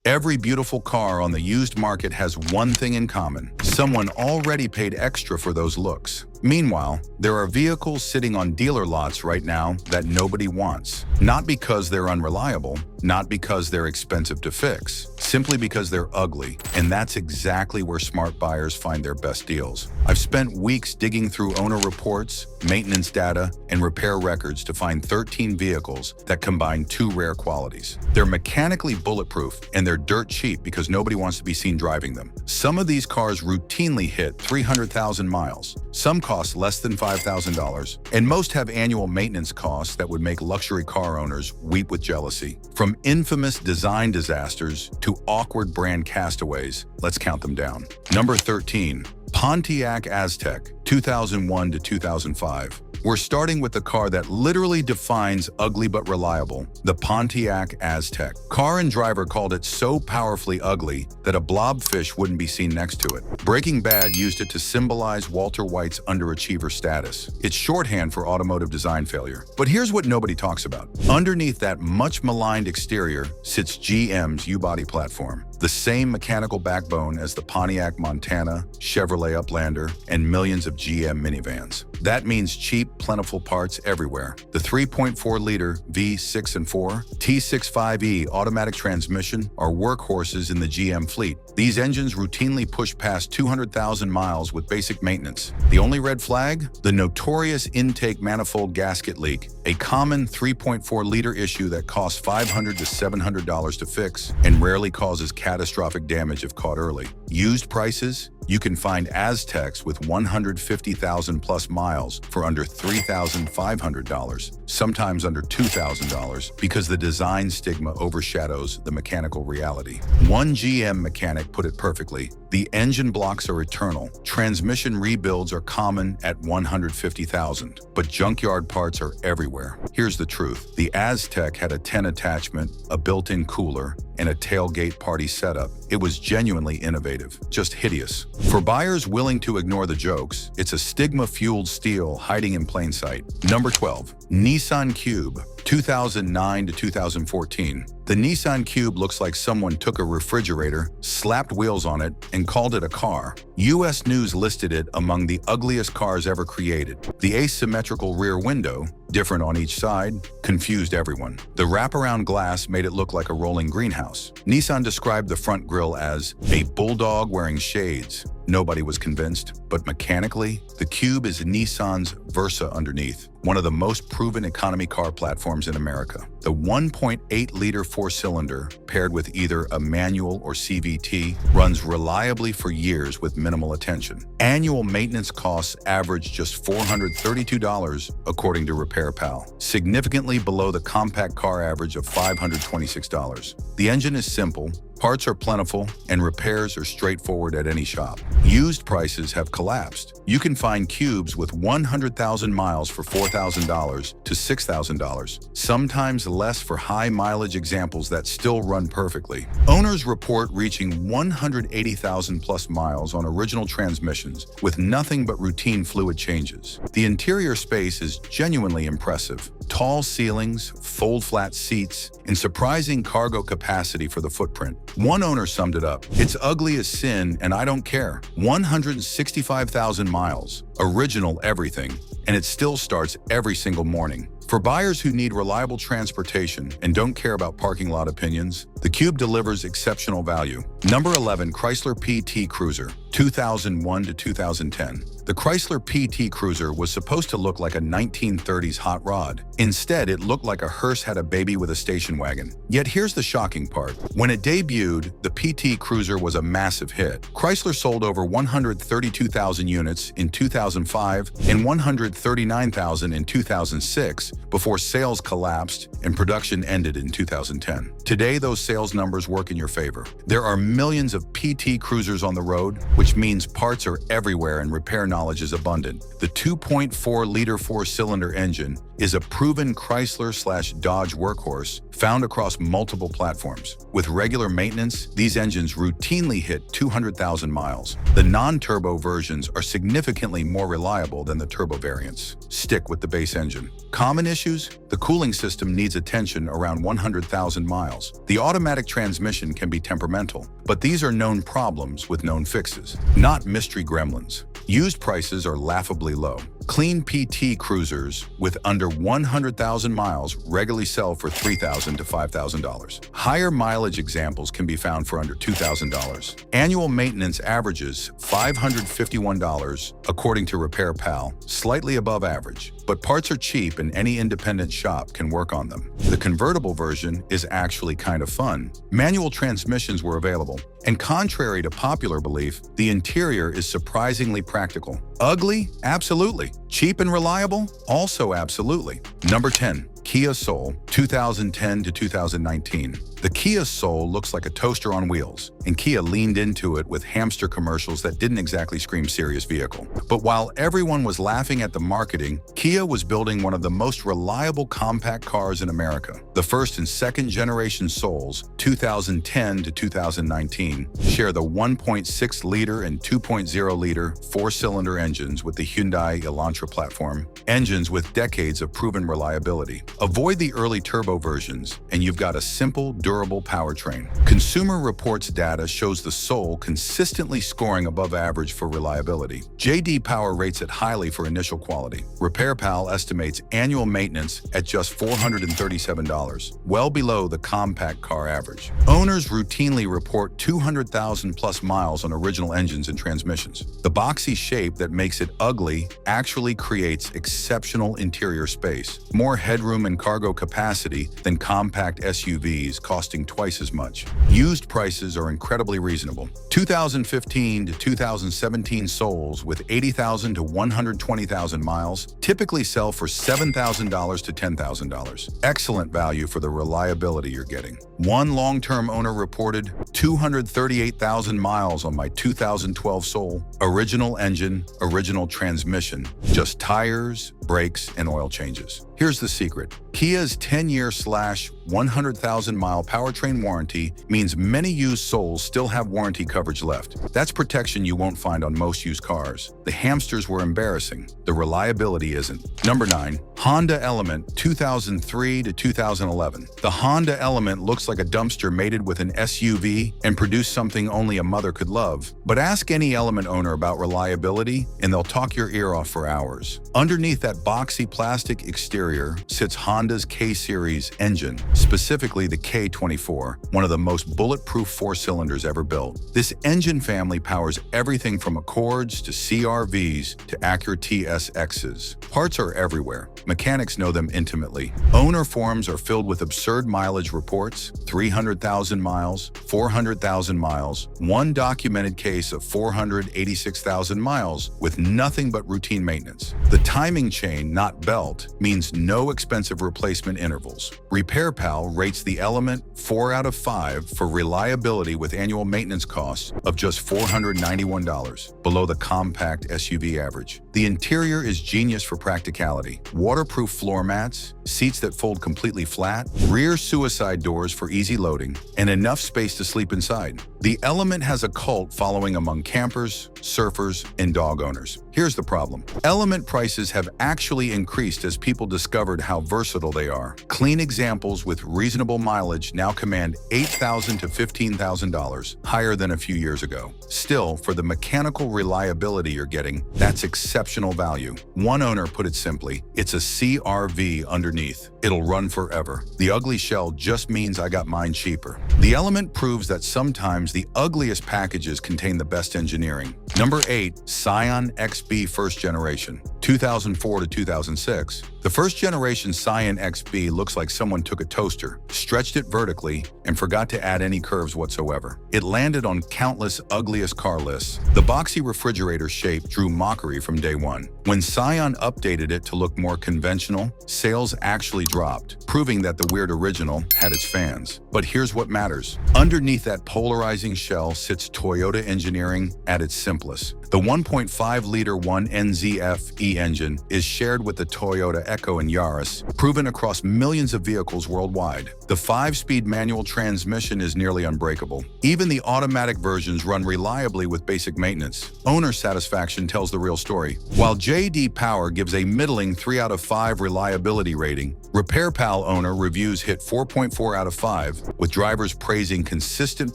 Every beautiful car on the used market has one thing in common. Someone already paid extra for those looks. Meanwhile, there are vehicles sitting on dealer lots right now that nobody wants. Not because they're unreliable, not because they're expensive to fix, simply because they're ugly. And that's exactly where smart buyers find their best deals. I've spent weeks digging through owner reports, maintenance data, and repair records to find 13 vehicles that combine two rare qualities. They're mechanically bulletproof, and they're dirt cheap because nobody wants to be seen driving them. Some of these cars routinely hit 300,000 miles. Some cost less than $5,000, and most have annual maintenance costs that would make luxury car owners weep with jealousy. From infamous design disasters to awkward brand castaways, let's count them down. Number 13. Pontiac Aztek, 2001 to 2005. We're starting with the car that literally defines ugly but reliable, the Pontiac Aztek. Car and Driver called it so powerfully ugly that a blobfish wouldn't be seen next to it. Breaking Bad used it to symbolize Walter White's underachiever status. It's shorthand for automotive design failure. But here's what nobody talks about. Underneath that much maligned exterior sits GM's U-body platform, the same mechanical backbone as the Pontiac Montana, Chevrolet Uplander, and millions of GM minivans. That means cheap, plentiful parts everywhere. The 3.4-liter V6 and 4 T65E automatic transmission are workhorses in the GM fleet. These engines routinely push past 200,000 miles with basic maintenance. The only red flag? The notorious intake manifold gasket leak, a common 3.4-liter issue that costs $500 to $700 to fix and rarely causes catastrophic damage if caught early. Used prices? You can find Azteks with 150,000 plus miles for under $3,500, sometimes under $2,000, because the design stigma overshadows the mechanical reality. One GM mechanic put it perfectly: the engine blocks are eternal. Transmission rebuilds are common at 150,000, but junkyard parts are everywhere. Here's the truth. The Aztek had a 10 attachment, a built-in cooler, and a tailgate party setup. It was genuinely innovative, just hideous. For buyers willing to ignore the jokes, it's a stigma-fueled steal hiding in plain sight. Number 12. Nissan Cube, 2009 to 2014. The Nissan Cube looks like someone took a refrigerator, slapped wheels on it, and called it a car. US News listed it among the ugliest cars ever created. The asymmetrical rear window, different on each side, confused everyone. The wraparound glass made it look like a rolling greenhouse. Nissan described the front grille as a bulldog wearing shades. Nobody was convinced, but mechanically, the Cube is Nissan's Versa underneath, one of the most proven economy car platforms in America. The 1.8-liter four-cylinder, paired with either a manual or CVT, runs reliably for years with minimal attention. Annual maintenance costs average just $432, according to Repair Pal, significantly below the compact car average of $526. The engine is simple, parts are plentiful, and repairs are straightforward at any shop. Used prices have collapsed. You can find Cubes with 100,000 miles for $4,000 to $6,000, sometimes less for high-mileage examples that still run perfectly. Owners report reaching 180,000 plus miles on original transmissions with nothing but routine fluid changes. The interior space is genuinely impressive. Tall ceilings, fold-flat seats, and surprising cargo capacity for the footprint. One owner summed it up: "It's ugly as sin, and I don't care." 165,000 miles, original everything, and it still starts every single morning. For buyers who need reliable transportation and don't care about parking lot opinions, the Cube delivers exceptional value. Number 11. Chrysler PT Cruiser, 2001 to 2010. The Chrysler PT Cruiser was supposed to look like a 1930s hot rod. Instead, it looked like a hearse had a baby with a station wagon. Yet here's the shocking part. When it debuted, the PT Cruiser was a massive hit. Chrysler sold over 132,000 units in 2005 and 139,000 in 2006 before sales collapsed and production ended in 2010. Today, those sales numbers work in your favor. There are millions of PT Cruisers on the road, which means parts are everywhere and repair knowledge is abundant. The 2.4-liter four-cylinder engine is a proven Chrysler/Dodge workhorse found across multiple platforms. With regular maintenance, these engines routinely hit 200,000 miles. The non-turbo versions are significantly more reliable than the turbo variants. Stick with the base engine. Common issues? The cooling system needs attention around 100,000 miles. The automatic transmission can be temperamental, but these are known problems with known fixes, not mystery gremlins. Used prices are laughably low. Clean PT Cruisers with under 100,000 miles regularly sell for $3,000 to $5,000. Higher mileage examples can be found for under $2,000. Annual maintenance averages $551 according to Repair Pal, slightly above average, but parts are cheap and any independent shop can work on them. The convertible version is actually kind of fun. Manual transmissions were available, and contrary to popular belief, the interior is surprisingly practical. Ugly? Absolutely. Cheap and reliable? Also absolutely. Number 10. Kia Soul, 2010 to 2019. The Kia Soul looks like a toaster on wheels, and Kia leaned into it with hamster commercials that didn't exactly scream serious vehicle. But while everyone was laughing at the marketing, Kia was building one of the most reliable compact cars in America. The first and second generation Souls, 2010 to 2019, share the 1.6-liter and 2.0-liter four-cylinder engines with the Hyundai Elantra platform, engines with decades of proven reliability. Avoid the early turbo versions, and you've got a simple, durable powertrain. Consumer Reports data shows the Soul consistently scoring above average for reliability. J.D. Power rates it highly for initial quality. Repair Pal estimates annual maintenance at just $437, well below the compact car average. Owners routinely report 200,000 plus miles on original engines and transmissions. The boxy shape that makes it ugly actually creates exceptional interior space, more headroom and cargo capacity than compact SUVs costing twice as much. Used prices are incredibly reasonable. 2015 to 2017 Souls with 80,000 to 120,000 miles typically sell for $7,000 to $10,000. Excellent value for the reliability you're getting. One long-term owner reported 238,000 miles on my 2012 Soul. Original engine, original transmission, just tires, brakes, and oil changes. Here's the secret. Kia's 10-year/100,000-mile powertrain warranty means many used Souls still have warranty coverage left. That's protection you won't find on most used cars. The hamsters were embarrassing. The reliability isn't. Number 9. Honda Element, 2003 to 2011. The Honda Element looks like a dumpster mated with an SUV and produced something only a mother could love. But ask any Element owner about reliability, and they'll talk your ear off for hours. Underneath that boxy plastic exterior sits Honda's K-Series engine, specifically the K24, one of the most bulletproof four-cylinders ever built. This engine family powers everything from Accords to CR-Vs to Acura TSXs. Parts are everywhere. Mechanics know them intimately. Owner forums are filled with absurd mileage reports, 300,000 miles, 400,000 miles, one documented case of 486,000 miles with nothing but routine maintenance. The timing chain, not belt, means no expensive replacement intervals. Repair Pal rates the Element 4 out of 5 for reliability with annual maintenance costs of just $491, below the compact SUV average. The interior is genius for practicality. Waterproof floor mats, seats that fold completely flat, rear suicide doors for easy loading, and enough space to sleep inside. The Element has a cult following among campers, surfers, and dog owners. Here's the problem. Element prices have actually increased as people discovered how versatile they are. Clean examples with reasonable mileage now command $8,000 to $15,000, higher than a few years ago. Still, for the mechanical reliability you're getting, that's exceptional value. One owner put it simply, it's a CR-V underneath. It'll run forever. The ugly shell just means I got mine cheaper. The Element proves that sometimes the ugliest packages contain the best engineering. Number 8. Scion XB First Generation, 2004 to 2006. The first generation Scion XB looks like someone took a toaster, stretched it vertically, and forgot to add any curves whatsoever. It landed on countless ugliest car lists. The boxy refrigerator shape drew mockery from day one. When Scion updated it to look more conventional, sales actually dropped, proving that the weird original had its fans. But here's what matters. Underneath that polarizing shell sits Toyota engineering at its simplest. The 1.5-liter 1NZF-E engine is shared with the Toyota Echo and Yaris, proven across millions of vehicles worldwide. The 5-speed manual transmission is nearly unbreakable. Even the automatic versions run reliably with basic maintenance. Owner satisfaction tells the real story. While J.D. Power gives a middling 3 out of 5 reliability rating, RepairPal owner reviews hit 4.4 out of 5, with drivers praising consistent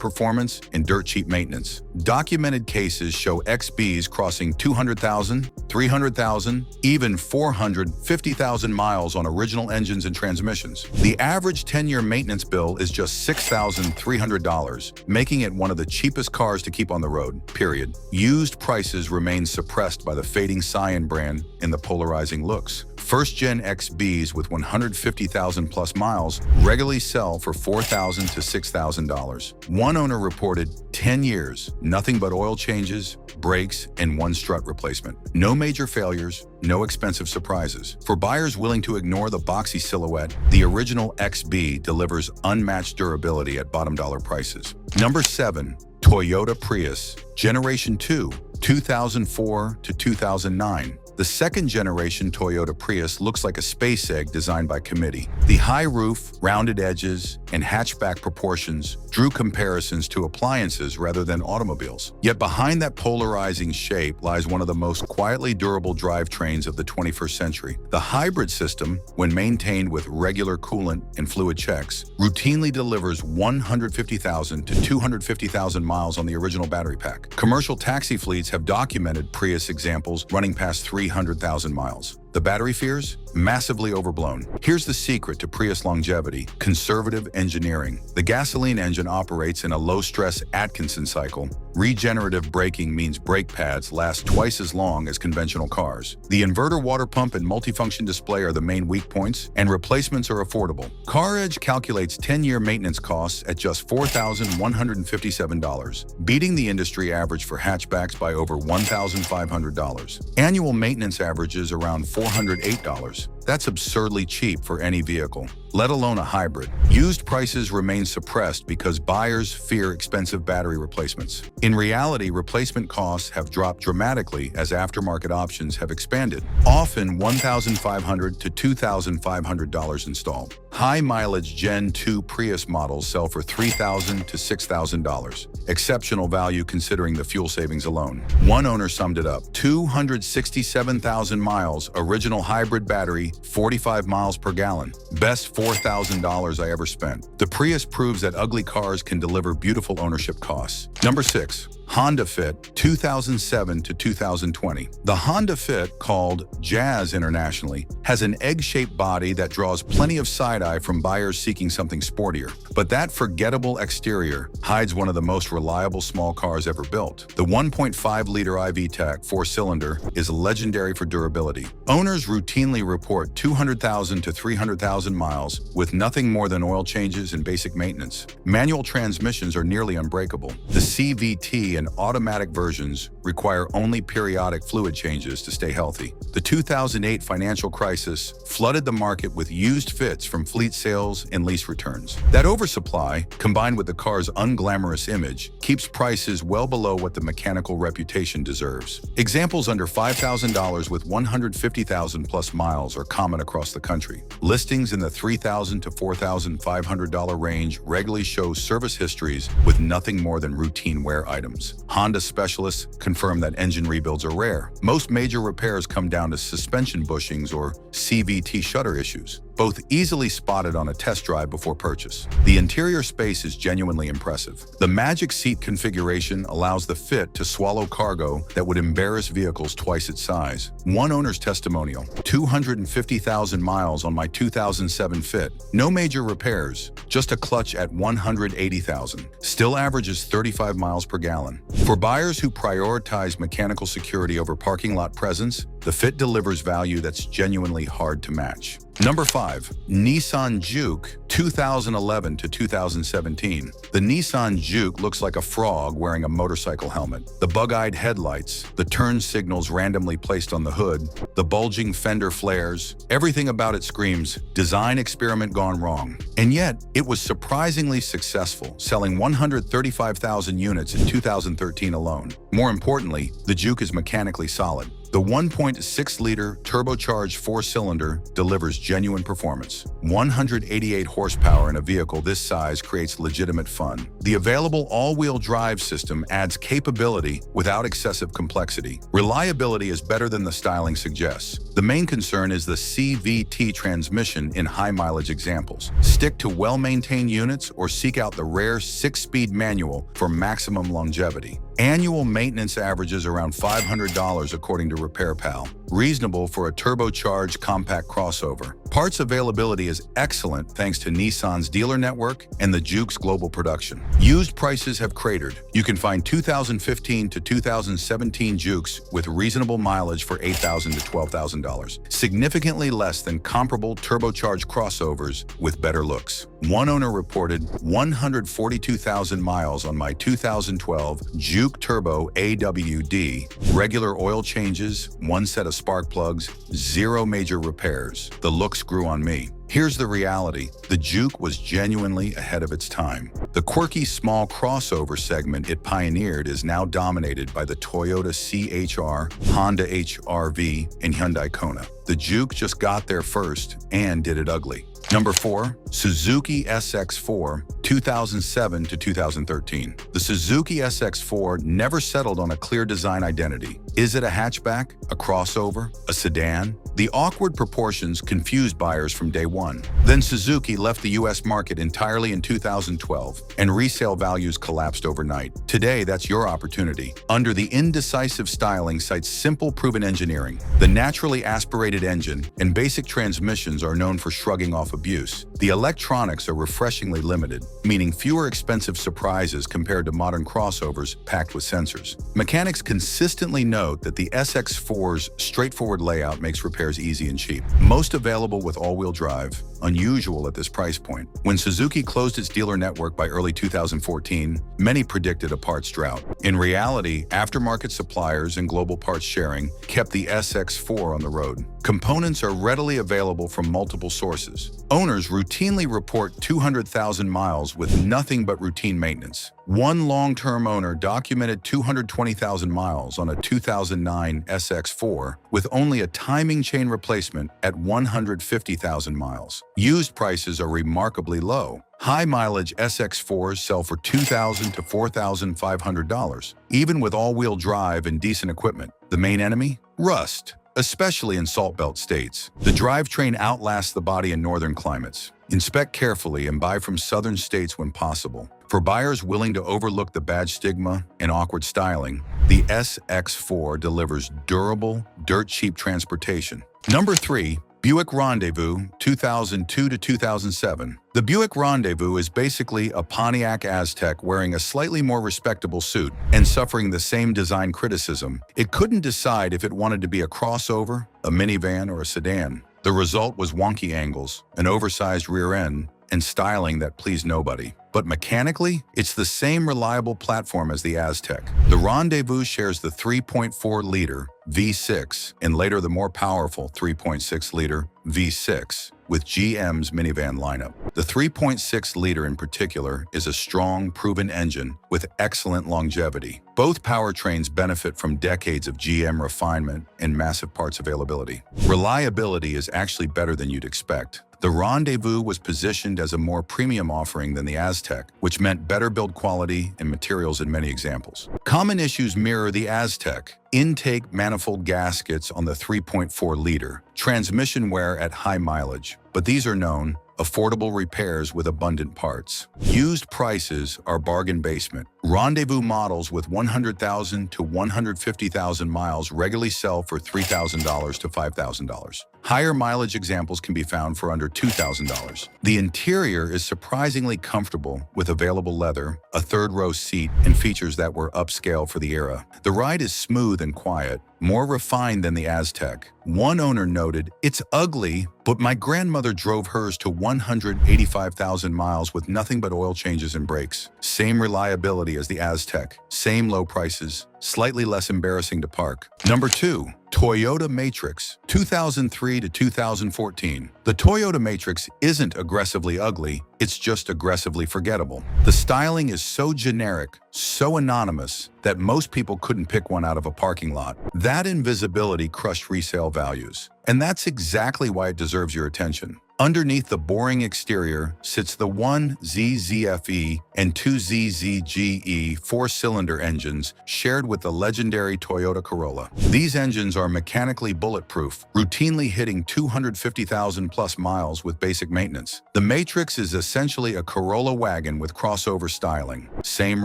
performance and dirt-cheap maintenance. Documented cases show XBs crossing 200,000, 300,000, even 450,000 miles on original engines and transmissions. The average 10-year maintenance bill is just $6,300, making it one of the cheapest cars to keep on the road, period. Used prices remain suppressed by the fading Scion brand in the polarizing looks. First-gen XBs with 150,000 plus miles regularly sell for $4,000 to $6,000. One owner reported 10 years, nothing but oil changes, brakes, and one strut replacement. No major failures, no expensive surprises. For buyers willing to ignore the boxy silhouette, the original XB delivers unmatched durability at bottom dollar prices. Number 7. Toyota Prius, Generation 2, 2004 to 2009. The second-generation Toyota Prius looks like a space egg designed by committee. The high roof, rounded edges, and hatchback proportions drew comparisons to appliances rather than automobiles. Yet behind that polarizing shape lies one of the most quietly durable drivetrains of the 21st century. The hybrid system, when maintained with regular coolant and fluid checks, routinely delivers 150,000 to 250,000 miles on the original battery pack. Commercial taxi fleets have documented Prius examples running past 300,000 miles. The battery fears? Massively overblown. Here's the secret to Prius longevity: conservative engineering. The gasoline engine operates in a low-stress Atkinson cycle. Regenerative braking means brake pads last twice as long as conventional cars. The inverter water pump and multifunction display are the main weak points, and replacements are affordable. CarEdge calculates 10-year maintenance costs at just $4,157, beating the industry average for hatchbacks by over $1,500. Annual maintenance averages around $408. That's absurdly cheap for any vehicle, let alone a hybrid. Used prices remain suppressed because buyers fear expensive battery replacements. In reality, replacement costs have dropped dramatically as aftermarket options have expanded, often $1,500 to $2,500 installed. High-mileage Gen 2 Prius models sell for $3,000 to $6,000. Exceptional value considering the fuel savings alone. One owner summed it up: 267,000 miles, original hybrid battery, 45 miles per gallon. Best $4,000 I ever spent. The Prius proves that ugly cars can deliver beautiful ownership costs. Number 6. Honda Fit, 2007 to 2020. The Honda Fit, called Jazz internationally, has an egg-shaped body that draws plenty of side-eye from buyers seeking something sportier. But that forgettable exterior hides one of the most reliable small cars ever built. The 1.5-liter iVTEC 4-cylinder is legendary for durability. Owners routinely report 200,000 to 300,000 miles with nothing more than oil changes and basic maintenance. Manual transmissions are nearly unbreakable. The CVT and automatic versions require only periodic fluid changes to stay healthy. The 2008 financial crisis flooded the market with used fits from fleet sales and lease returns. That oversupply, combined with the car's unglamorous image, keeps prices well below what the mechanical reputation deserves. Examples under $5,000 with 150,000 plus miles are common across the country. Listings in the $3,000 to $4,500 range regularly show service histories with nothing more than routine wear items. Honda specialists confirm that engine rebuilds are rare. Most major repairs come down to suspension bushings or CVT shutter issues, both easily spotted on a test drive before purchase. The interior space is genuinely impressive. The magic seat configuration allows the Fit to swallow cargo that would embarrass vehicles twice its size. One owner's testimonial: 250,000 miles on my 2007 Fit. No major repairs, just a clutch at 180,000. Still averages 35 miles per gallon. For buyers who prioritize mechanical security over parking lot presence, The fit delivers value that's genuinely hard to match. Number 5. Nissan Juke 2011 to 2017. The Nissan Juke looks like a frog wearing a motorcycle helmet. The bug-eyed headlights, the turn signals randomly placed on the hood, the bulging fender flares, everything about it screams, design experiment gone wrong. And yet, it was surprisingly successful, selling 135,000 units in 2013 alone. More importantly, the Juke is mechanically solid. The 1.6-liter turbocharged four-cylinder delivers genuine performance. 188 horsepower in a vehicle this size creates legitimate fun. The available all-wheel drive system adds capability without excessive complexity. Reliability is better than the styling suggests. The main concern is the CVT transmission in high-mileage examples. Stick to well-maintained units or seek out the rare 6-speed manual for maximum longevity. Annual maintenance averages around $500 according to RepairPal, reasonable for a turbocharged compact crossover. Parts availability is excellent thanks to Nissan's dealer network and the Juke's global production. Used prices have cratered. You can find 2015 to 2017 Jukes with reasonable mileage for $8,000 to $12,000, significantly less than comparable turbocharged crossovers with better looks. One owner reported 142,000 miles on my 2012 Juke Turbo AWD, regular oil changes, one set of spark plugs, 0 major repairs. The looks grew on me. Here's the reality. The Juke was genuinely ahead of its time. The quirky small crossover segment it pioneered is now dominated by the Toyota CHR, Honda HR-V, and Hyundai Kona. The Juke just got there first and did it ugly. Number 4. Suzuki SX4 2007 to 2013. The Suzuki SX4 never settled on a clear design identity. Is it a hatchback, a crossover, a sedan? The awkward proportions confused buyers from day one. Then Suzuki left the US market entirely in 2012, and resale values collapsed overnight. Today, that's your opportunity. Under the indecisive styling cites simple proven engineering. The naturally aspirated engine and basic transmissions are known for shrugging off abuse. The electronics are refreshingly limited, meaning fewer expensive surprises compared to modern crossovers packed with sensors. Mechanics consistently note that the SX4's straightforward layout makes repairs easy and cheap. Most available with all-wheel drive, unusual at this price point. When Suzuki closed its dealer network by early 2014, many predicted a parts drought. In reality, aftermarket suppliers and global parts sharing kept the SX4 on the road. Components are readily available from multiple sources. Owners routinely report 200,000 miles with nothing but routine maintenance. One long-term owner documented 220,000 miles on a 2009 SX4 with only a timing chain replacement at 150,000 miles. Used prices are remarkably low. High-mileage SX4s sell for $2,000 to $4,500, even with all-wheel drive and decent equipment. The main enemy? Rust, especially in Salt Belt states. The drivetrain outlasts the body in northern climates. Inspect carefully and buy from southern states when possible. For buyers willing to overlook the badge stigma and awkward styling, the SX4 delivers durable, dirt-cheap transportation. Number 3. Buick Rendezvous 2002 to 2007. The Buick Rendezvous is basically a Pontiac Aztek wearing a slightly more respectable suit and suffering the same design criticism. It couldn't decide if it wanted to be a crossover, a minivan, or a sedan. The result was wonky angles, an oversized rear end, and styling that pleased nobody. But mechanically, it's the same reliable platform as the Aztek. The Rendezvous shares the 3.4-liter V6 and later the more powerful 3.6-liter V6 with GM's minivan lineup. The 3.6-liter in particular is a strong, proven engine with excellent longevity. Both powertrains benefit from decades of GM refinement and massive parts availability. Reliability is actually better than you'd expect. The Rendezvous was positioned as a more premium offering than the Aztek, which meant better build quality and materials in many examples. Common issues mirror the Aztek. Intake manifold gaskets on the 3.4-liter, transmission wear at high mileage, but these are known, affordable repairs with abundant parts. Used prices are bargain basement. Rendezvous models with 100,000 to 150,000 miles regularly sell for $3,000 to $5,000. Higher mileage examples can be found for under $2,000. The interior is surprisingly comfortable with available leather, a third-row seat, and features that were upscale for the era. The ride is smooth and quiet, more refined than the Aztek. One owner noted, "It's ugly, but my grandmother drove hers to 185,000 miles with nothing but oil changes and brakes. Same reliability as the Aztek, same low prices, slightly less embarrassing to park." Number 2. Toyota Matrix, 2003 to 2014. The Toyota Matrix isn't aggressively ugly, it's just aggressively forgettable. The styling is so generic, so anonymous, that most people couldn't pick one out of a parking lot. That invisibility crushed resale values. And that's exactly why it deserves your attention. Underneath the boring exterior sits the 1ZZFE and 2ZZGE four-cylinder engines shared with the legendary Toyota Corolla. These engines are mechanically bulletproof, routinely hitting 250,000 plus miles with basic maintenance. The Matrix is essentially a Corolla wagon with crossover styling. Same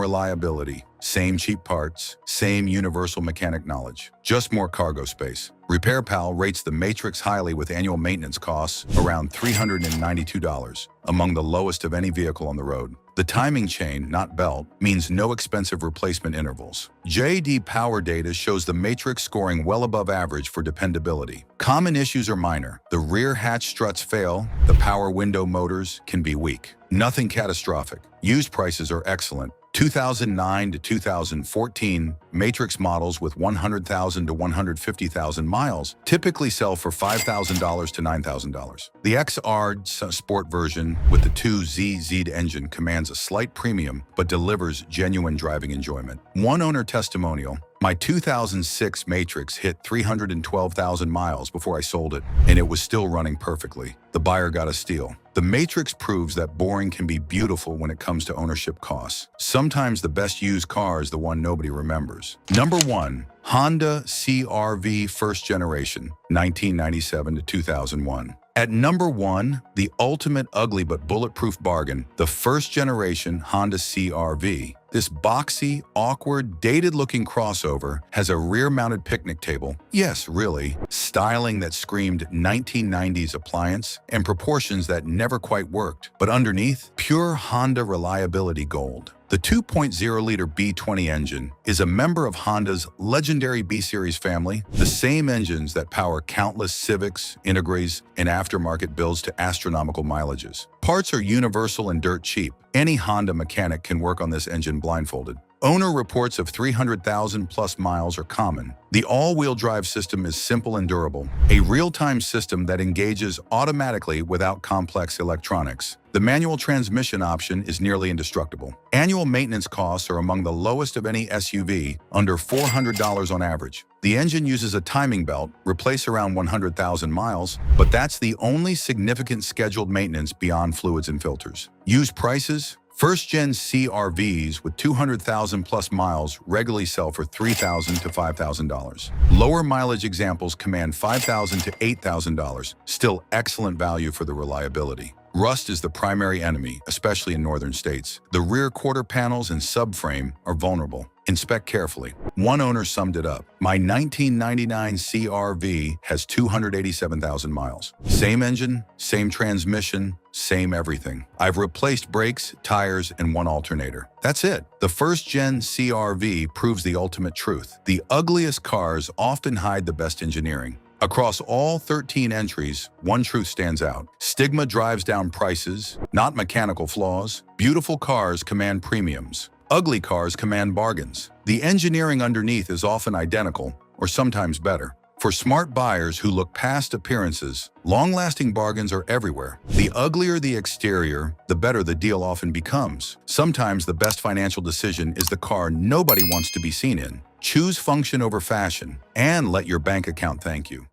reliability, same cheap parts, same universal mechanic knowledge, just more cargo space. RepairPal rates the Matrix highly with annual maintenance costs around $392, among the lowest of any vehicle on the road. The timing chain, not belt, means no expensive replacement intervals. JD Power data shows the Matrix scoring well above average for dependability. Common issues are minor. The rear hatch struts fail, the power window motors can be weak. Nothing catastrophic. Used prices are excellent. 2009 to 2014, Matrix models with 100,000 to 150,000 miles typically sell for $5,000 to $9,000. The XR Sport version with the 2ZZ engine commands a slight premium but delivers genuine driving enjoyment. One owner testimonial, "My 2006 Matrix hit 312,000 miles before I sold it, and it was still running perfectly. The buyer got a steal." The Matrix proves that boring can be beautiful when it comes to ownership costs. Sometimes the best used car is the one nobody remembers. Number 1. Honda CR-V First Generation, 1997 to 2001. At number 1, the ultimate ugly but bulletproof bargain, the first-generation Honda CR-V. This boxy, awkward, dated-looking crossover has a rear-mounted picnic table, yes, really, styling that screamed 1990s appliance, and proportions that never quite worked. But underneath, pure Honda reliability gold. The 2.0-liter B20 engine is a member of Honda's legendary B-Series family, the same engines that power countless Civics, Integras, and aftermarket builds to astronomical mileages. Parts are universal and dirt cheap. Any Honda mechanic can work on this engine blindfolded. Owner reports of 300,000 plus miles are common. The all-wheel drive system is simple and durable, a real-time system that engages automatically without complex electronics. The manual transmission option is nearly indestructible. Annual maintenance costs are among the lowest of any SUV, under $400 on average. The engine uses a timing belt, replace around 100,000 miles, but that's the only significant scheduled maintenance beyond fluids and filters. Used prices? First-gen CR-Vs with 200,000 plus miles regularly sell for $3,000 to $5,000. Lower mileage examples command $5,000 to $8,000, still excellent value for the reliability. Rust is the primary enemy, especially in northern states. The rear quarter panels and subframe are vulnerable. Inspect carefully. One owner summed it up. "My 1999 CR-V has 287,000 miles. Same engine, same transmission, same everything. I've replaced brakes, tires, and one alternator. That's it." The first-gen CR-V proves the ultimate truth. The ugliest cars often hide the best engineering. Across all 13 entries, one truth stands out. Stigma drives down prices, not mechanical flaws. Beautiful cars command premiums. Ugly cars command bargains. The engineering underneath is often identical, or sometimes better. For smart buyers who look past appearances, long-lasting bargains are everywhere. The uglier the exterior, the better the deal often becomes. Sometimes the best financial decision is the car nobody wants to be seen in. Choose function over fashion, and let your bank account thank you.